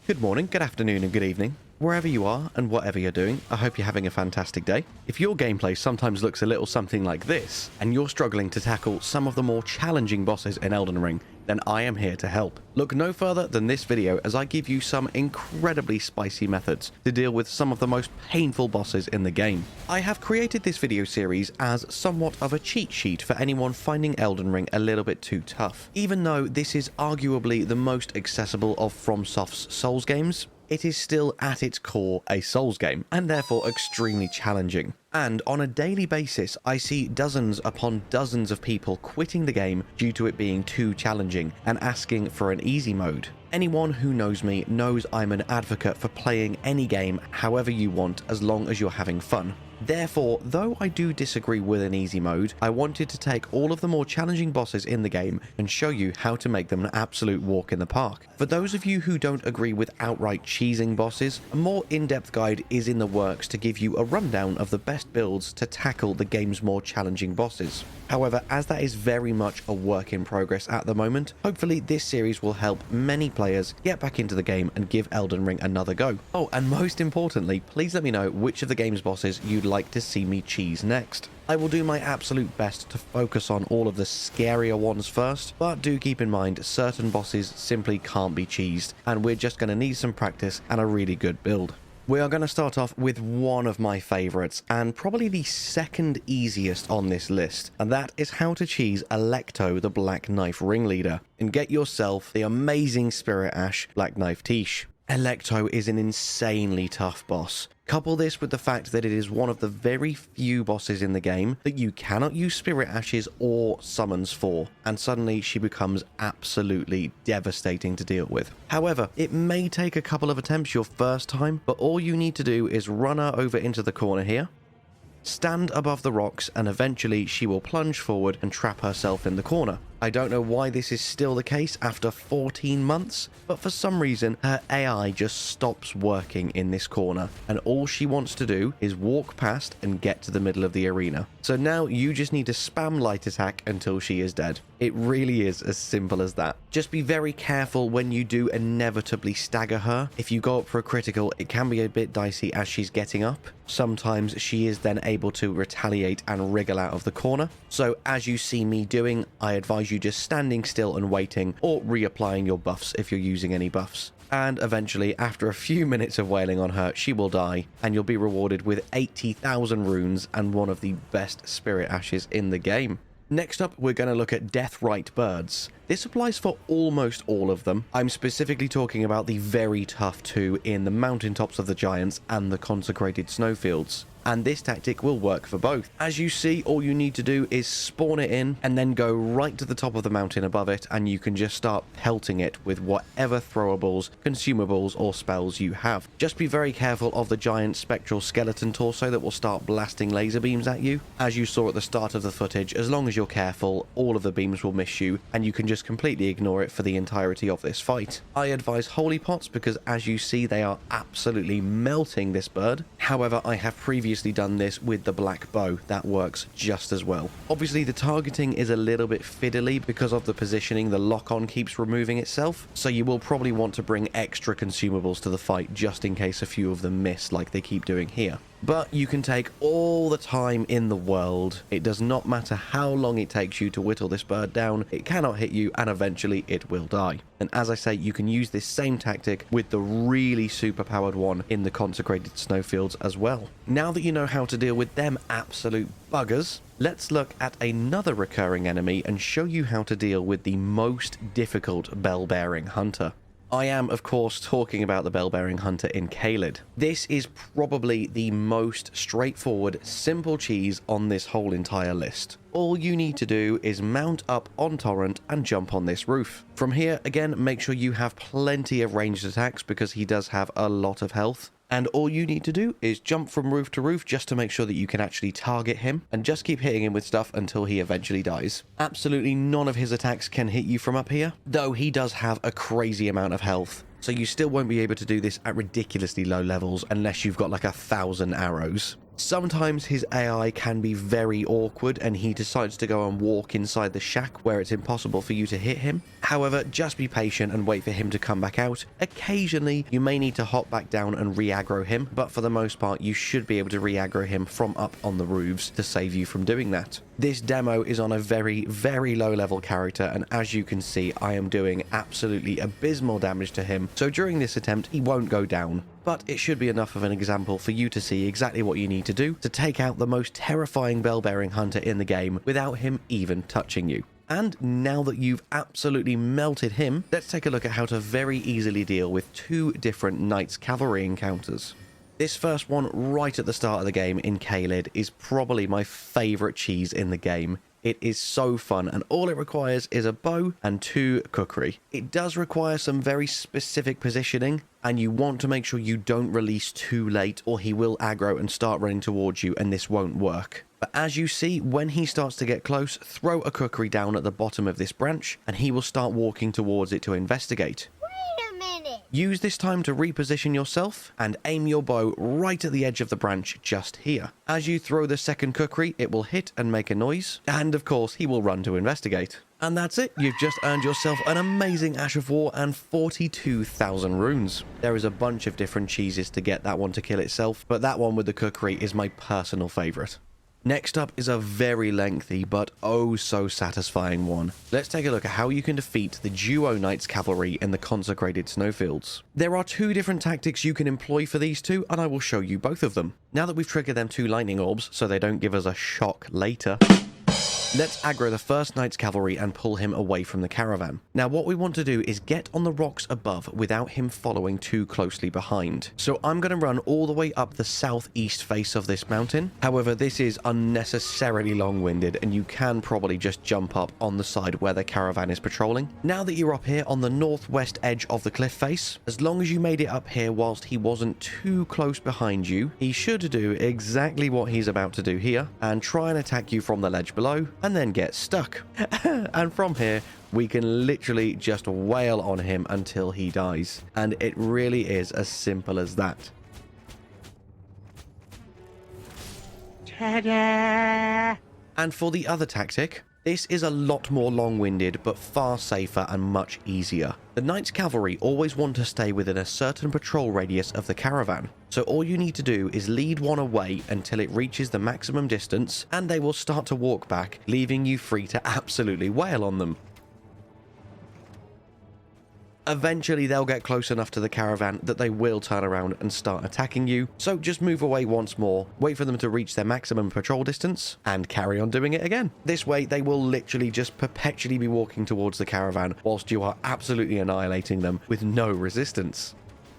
Good morning, good afternoon, and good evening. Wherever you are and whatever you're doing, I hope you're having a fantastic day. If your gameplay sometimes looks a little something like this, and you're struggling to tackle some of the more challenging bosses in Elden Ring, then I am here to help. Look no further than this video as I give you some incredibly spicy methods to deal with some of the most painful bosses in the game. I have created this video series as somewhat of a cheat sheet for anyone finding Elden Ring a little bit too tough. Even though this is arguably the most accessible of FromSoft's Souls games, it is still at its core a Souls game, and therefore extremely challenging. And on a daily basis, I see dozens upon dozens of people quitting the game due to it being too challenging and asking for an easy mode. Anyone who knows me knows I'm an advocate for playing any game however you want as long as you're having fun. Therefore, though I do disagree with an easy mode, I wanted to take all of the more challenging bosses in the game and show you how to make them an absolute walk in the park. For those of you who don't agree with outright cheesing bosses, a more in-depth guide is in the works to give you a rundown of the best builds to tackle the game's more challenging bosses. However, as that is very much a work in progress at the moment, hopefully this series will help many players get back into the game and give Elden Ring another go. Oh, and most importantly, please let me know which of the game's bosses you'd like to see me cheese next. I will do my absolute best to focus on all of the scarier ones first, but do keep in mind certain bosses simply can't be cheesed, and we're just going to need some practice and a really good build. We are going to start off with one of my favourites, and probably the second easiest on this list, and that is how to cheese Alecto, the Black Knife Ringleader, and get yourself the amazing Spirit Ash Black Knife Tiche. Alecto is an insanely tough boss. Couple this with the fact that it is one of the very few bosses in the game that you cannot use Spirit Ashes or summons for, and suddenly she becomes absolutely devastating to deal with. However, it may take a couple of attempts your first time, but all you need to do is run her over into the corner here, stand above the rocks, and eventually she will plunge forward and trap herself in the corner. I don't know why this is still the case after 14 months, but for some reason her AI just stops working in this corner, and all she wants to do is walk past and get to the middle of the arena. So now you just need to spam light attack until she is dead. It really is as simple as that. Just be very careful when you do inevitably stagger her. If you go up for a critical, it can be a bit dicey as she's getting up. Sometimes she is then able to retaliate and wriggle out of the corner. So as you see me doing, I advise you just standing still and waiting, or reapplying your buffs if you're using any buffs. And eventually, after a few minutes of wailing on her, she will die, and you'll be rewarded with 80,000 runes and one of the best Spirit Ashes in the game. Next up, we're going to look at Deathrite Birds. This applies for almost all of them. I'm specifically talking about the very tough two in the mountaintops of the Giants and the consecrated snowfields. And this tactic will work for both. As you see, all you need to do is spawn it in and then go right to the top of the mountain above it, and you can just start pelting it with whatever throwables, consumables, or spells you have. Just be very careful of the giant spectral skeleton torso that will start blasting laser beams at you. As you saw at the start of the footage, as long as you're careful, all of the beams will miss you, and you can just completely ignore it for the entirety of this fight. I advise holy pots because, as you see, they are absolutely melting this bird. However, I have previously done this with the black bow. That works just as well. Obviously, the targeting is a little bit fiddly because of the positioning. The lock-on keeps removing itself, so you will probably want to bring extra consumables to the fight just in case a few of them miss like they keep doing here. But you can take all the time in the world. It does not matter how long it takes you to whittle this bird down. It cannot hit you, and eventually it will die. And as I say, you can use this same tactic with the really superpowered one in the consecrated snowfields as well. Now that you know how to deal with them absolute buggers, let's look at another recurring enemy and show you how to deal with the most difficult bell-bearing hunter. I am, of course, talking about the bell-bearing hunter in Caelid. This is probably the most straightforward, simple cheese on this whole entire list. All you need to do is mount up on Torrent and jump on this roof. From here, again, make sure you have plenty of ranged attacks because he does have a lot of health. And all you need to do is jump from roof to roof just to make sure that you can actually target him, and just keep hitting him with stuff until he eventually dies. Absolutely none of his attacks can hit you from up here, though he does have a crazy amount of health. So you still won't be able to do this at ridiculously low levels unless you've got like 1,000 arrows. Sometimes his AI can be very awkward and he decides to go and walk inside the shack where it's impossible for you to hit him. However, just be patient and wait for him to come back out. Occasionally, you may need to hop back down and re-aggro him, but for the most part, you should be able to re-aggro him from up on the roofs to save you from doing that. This demo is on a very, very low level character, and as you can see, I am doing absolutely abysmal damage to him, so during this attempt, he won't go down. But it should be enough of an example for you to see exactly what you need to do to take out the most terrifying bell-bearing hunter in the game without him even touching you. And now that you've absolutely melted him, let's take a look at how to very easily deal with two different Knights Cavalry encounters. This first one right at the start of the game in Caelid is probably my favourite cheese in the game. It is so fun, and all it requires is a bow and 2 cookery. It does require some very specific positioning, and you want to make sure you don't release too late or he will aggro and start running towards you and this won't work. But as you see, when he starts to get close, throw a cookery down at the bottom of this branch and he will start walking towards it to investigate. Use this time to reposition yourself and aim your bow right at the edge of the branch just here. As you throw the second cookery, it will hit and make a noise, and of course he will run to investigate. And that's it, you've just earned yourself an amazing Ash of War and 42,000 runes. There is a bunch of different cheeses to get that one to kill itself, but that one with the cookery is my personal favourite. Next up is a very lengthy but oh so satisfying one. Let's take a look at how you can defeat the duo Knights Cavalry in the consecrated snowfields. There are 2 different tactics you can employ for these two, and I will show you both of them. Now that we've triggered them 2 lightning orbs so they don't give us a shock later, let's aggro the first Knights Cavalry and pull him away from the caravan. Now what we want to do is get on the rocks above without him following too closely behind. So I'm going to run all the way up the southeast face of this mountain. However, this is unnecessarily long-winded and you can probably just jump up on the side where the caravan is patrolling. Now that you're up here on the northwest edge of the cliff face, as long as you made it up here whilst he wasn't too close behind you, he should do exactly what he's about to do here and try and attack you from the ledge below, and then get stuck. And from here, we can literally just wail on him until he dies. And it really is as simple as that. Ta-da! And for the other tactic, this is a lot more long-winded, but far safer and much easier. The Knights Cavalry always want to stay within a certain patrol radius of the caravan, so all you need to do is lead one away until it reaches the maximum distance, and they will start to walk back, leaving you free to absolutely wail on them. Eventually they'll get close enough to the caravan that they will turn around and start attacking you, so just move away once more, wait for them to reach their maximum patrol distance, and carry on doing it again. This way they will literally just perpetually be walking towards the caravan whilst you are absolutely annihilating them with no resistance.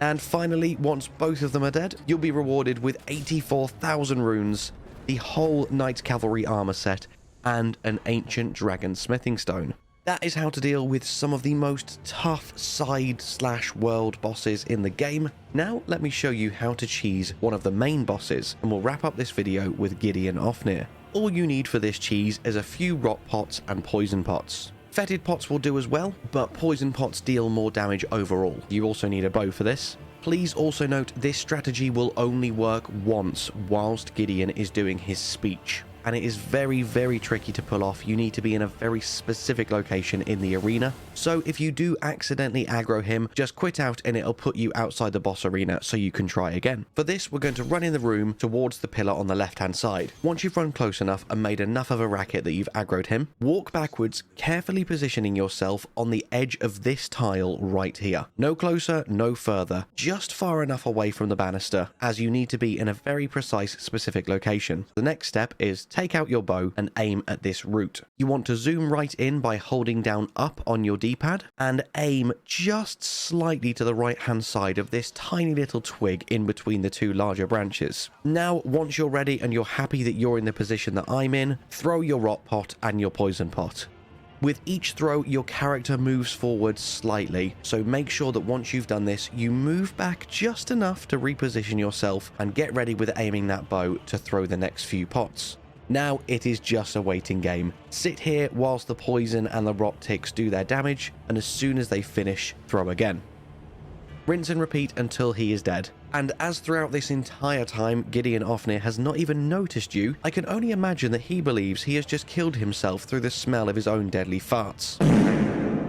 And finally, once both of them are dead, you'll be rewarded with 84,000 runes, the whole Knights Cavalry armor set, and an ancient dragon smithing stone. That is how to deal with some of the most tough side/world bosses in the game. Now let me show you how to cheese one of the main bosses, and we'll wrap up this video with Gideon Ofnir. All you need for this cheese is a few rot pots and poison pots. Fetid pots will do as well, but poison pots deal more damage overall. You also need a bow for this. Please also note this strategy will only work once whilst Gideon is doing his speech, and it is very, very tricky to pull off. You need to be in a very specific location in the arena. So if you do accidentally aggro him, just quit out and it'll put you outside the boss arena so you can try again. For this, we're going to run in the room towards the pillar on the left-hand side. Once you've run close enough and made enough of a racket that you've aggroed him, walk backwards, carefully positioning yourself on the edge of this tile right here. No closer, no further, just far enough away from the banister, as you need to be in a very precise, specific location. The next step is take out your bow and aim at this root. You want to zoom right in by holding down up on your D-pad and aim just slightly to the right hand side of this tiny little twig in between the 2 larger branches. Now once you're ready and you're happy that you're in the position that I'm in, throw your rot pot and your poison pot. With each throw, your character moves forward slightly, so make sure that once you've done this, you move back just enough to reposition yourself and get ready with aiming that bow to throw the next few pots. Now it is just a waiting game. Sit here whilst the poison and the rot ticks do their damage, and as soon as they finish, throw again. Rinse and repeat until he is dead. And as throughout this entire time, Gideon Ofnir has not even noticed you, I can only imagine that he believes he has just killed himself through the smell of his own deadly farts.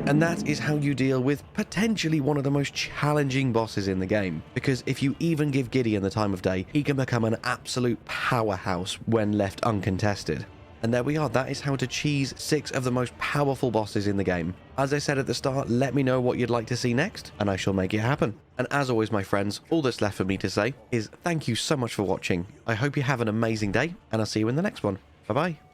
And that is how you deal with potentially one of the most challenging bosses in the game. Because if you even give Gideon the time of day, he can become an absolute powerhouse when left uncontested. And there we are, that is how to cheese 6 of the most powerful bosses in the game. As I said at the start, let me know what you'd like to see next, and I shall make it happen. And as always, my friends, all that's left for me to say is thank you so much for watching. I hope you have an amazing day, and I'll see you in the next one. Bye-bye.